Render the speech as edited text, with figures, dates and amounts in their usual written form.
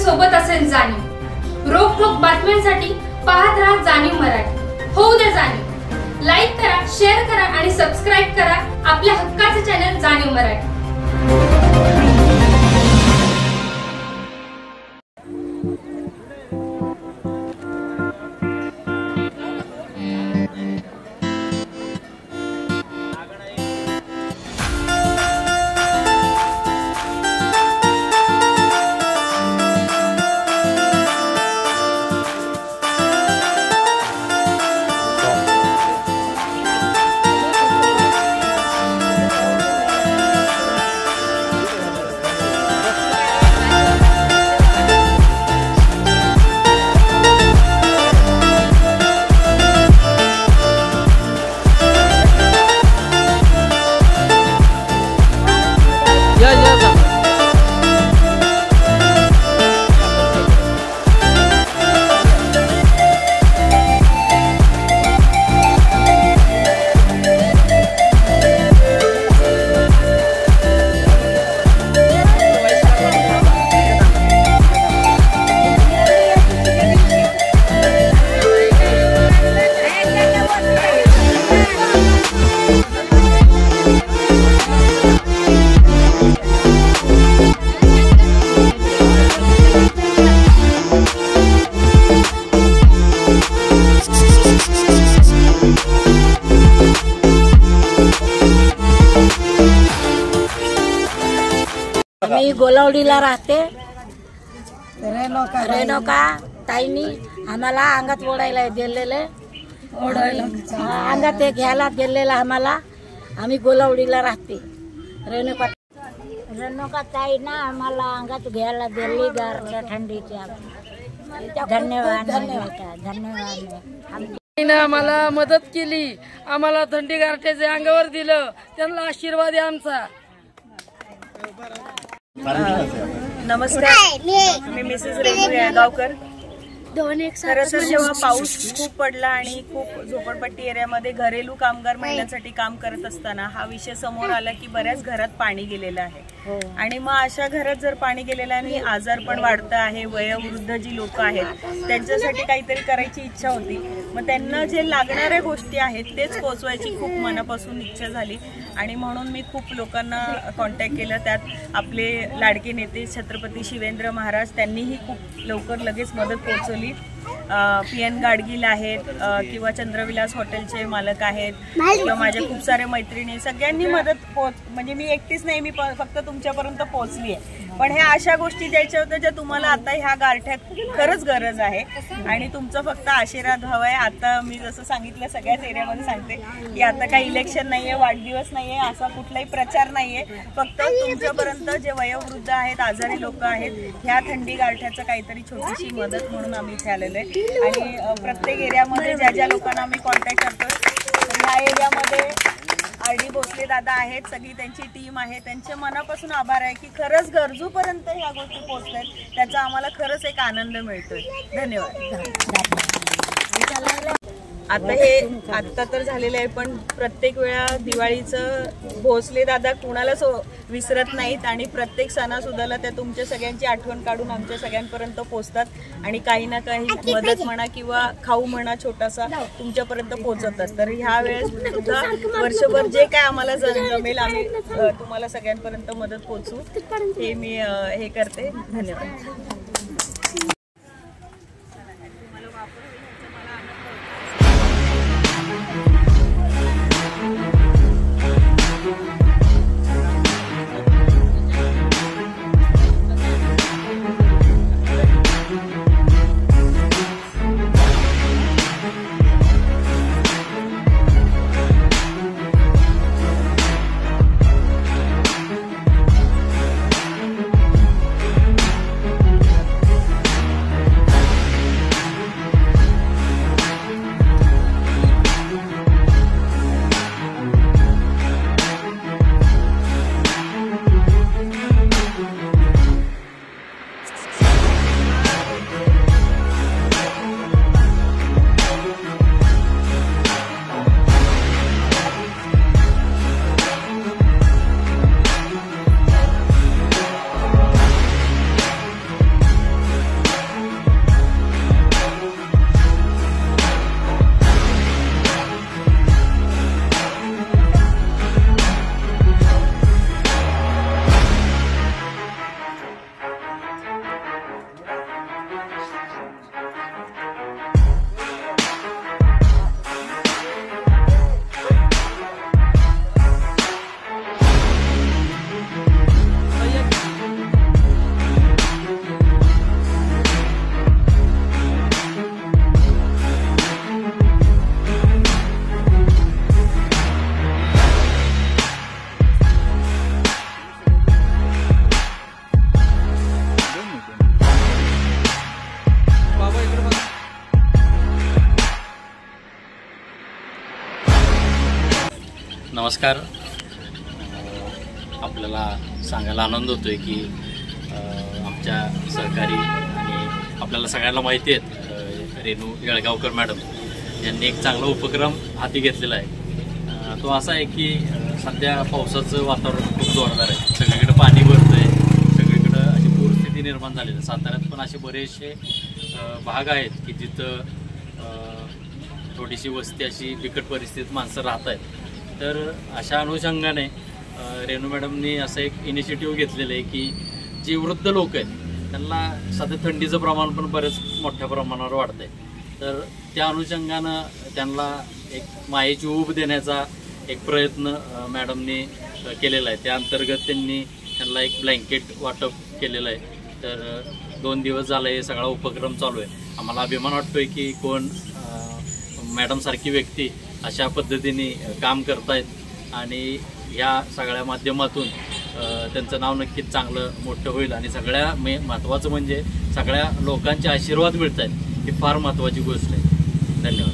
सोबत असेल जाणीव। रोखोक बातम्यांसाठी पाहत राहा जाणीव मराठी। होऊ दे जाणीव। लाईक करा, शेअर करा आणि सबस्क्राईब करा आपल्या हक्काचे चॅनल जाणीव मराठी। मी गोलावडीला राहते। रेणुका ताईनी आम्हाला अंगात ओढायला दिलेले, अंगात ते घ्यायला दिलेलं आम्हाला। आम्ही गोलावडीला राहते। रेणुका ताईना आम्हाला अंगात घ्यायला दिली गारच्या थंडीच्या। धन्यवाद धन्यवाद धन्यवाद। आम्हाला मदत केली, आम्हाला थंडी गारठ्याचे अंगावर दिलं, त्यांना आशीर्वाद आहे आमचा। नमस्कार, मी मिसेस रेणू येळगावकर। खरं तर जेव्हा पाऊस खूप पडला आणि खूप झोपडपट्टी एरियामध्ये घरेलू कामगार महिलांसाठी काम करत असताना हा विषय समोर आला की बऱ्याच घरात पाणी गेलेलं आहे। आणि मग अशा घरात जर पाणी गेलेलं आणि आजार पण वाढतं आहे, वयोवृद्ध जी लोक आहेत त्यांच्यासाठी काहीतरी करायची इच्छा होती। मग त्यांना जे लागणाऱ्या गोष्टी आहेत तेच पोचवायची खूप मनापासून इच्छा झाली आणि म्हणून मी खूप लोकांना कॉन्टॅक्ट केलं। त्यात आपले लाडके नेते छत्रपती शिवेंद्र महाराज त्यांनीही खूप लवकर लगेच मदत पोहोचवली। PN गाडगील आहेत किंवा चंद्रविलास हॉटेलचे मालक आहेत किंवा माझ्या खूप सारे मैत्रिणी, सगळ्यांनी मदत म्हणजे मी एकटीच नाही, मी फक्त तुमच्यापर्यंत पोहोचली आहे। पण ह्या अशा गोष्टी द्यायच्या होत्या ज्या तुम्हाला आता ह्या गारठ्यात खरंच गरज आहे आणि तुमचा फक्त आशीर्वाद हवा आहे। आता मी जसं सांगितलं सगळ्याच एरियामध्ये सांगते की आता काही इलेक्शन नाहीये, वाढदिवस नाहीये, असा कुठलाही प्रचार नाहीये। फक्त तुमच्यापर्यंत जे वयोवृद्ध आहेत, आजारी लोक आहेत, ह्या थंडी गारठ्याचं काहीतरी छोटीशी मदत म्हणून आम्ही इथे आलेलो आहे। आणि प्रत्येक एरियामध्ये ज्या ज्या लोकांना आम्ही कॉन्टॅक्ट करतो ह्या एरियामध्ये RD भोसले दादा आहेत, सगळी त्यांची टीम आहे, त्यांचे मनापासून आभार आहे की खरंच गरजूपर्यंत ह्या गोष्टी पोहोचतात, त्याचा आम्हाला खरंच एक आनंद मिळतोय। धन्यवाद। आता तर झालेलं आहे, पण प्रत्येक वेळा दिवाळीचं भोसले दादा कुणाला विसरत नाहीत आणि प्रत्येक सणासुदाला त्या तुमच्या सगळ्यांची आठवण काढून आमच्या सगळ्यांपर्यंत पोहोचतात आणि काही ना काही मदत म्हणा किंवा खाऊ म्हणा छोटासा तुमच्यापर्यंत पोहोचवतात। तर ह्या वेळेस सुद्धा वर्षभर जे काय आम्हाला जमेल आम्ही तुम्हाला सगळ्यांपर्यंत मदत पोहोचू हे मी हे करते। धन्यवाद। नमस्कार. आपल्याला सांगायला आनंद होतोय की आमच्या सहकारी आणि आपल्याला सगळ्यांना माहिती आहेत रेणू येळगावकर मॅडम यांनी एक चांगला उपक्रम हाती घेतलेला आहे. तो असा आहे की सध्या पावसाचं वातावरण खूप जोरदार आहे. सगळीकडे पाणी भरतंय, सगळीकडं अशी पूरस्थिती निर्माण झालेली आहे. साताऱ्यात पण असे बरेचसे भाग आहेत की जिथं थोडीशी वस्ती अशी बिकट परिस्थितीत माणसं राहत आहेत. तर अशा अनुषंगाने रेणू मॅडमनी असं एक इनिशिएटिव्ह घेतलेलं आहे की जी वृद्ध लोक आहेत त्यांना सध्या थंडीचं प्रमाण पण बरेच मोठ्या प्रमाणावर वाढतंय. तर त्या अनुषंगानं त्यांना एक मायेची ऊब देण्याचा एक प्रयत्न मॅडमनी केलेला आहे. त्या अंतर्गत त्यांनी त्यांना एक ब्लँकेट वाटप केलेलं आहे. तर 2 दिवस झालं हे सगळा उपक्रम चालू आहे. आम्हाला अभिमान वाटतोय की कोण मॅडमसारखी व्यक्ती अशा पद्धतीने काम करतायत आणि ह्या सगळ्या माध्यमातून त्यांचं नाव नक्कीच चांगलं मोठं होईल. आणि सगळ्या महत्त्वाचं म्हणजे सगळ्या लोकांचे आशीर्वाद मिळत आहेत ही फार महत्त्वाची गोष्ट आहे. धन्यवाद.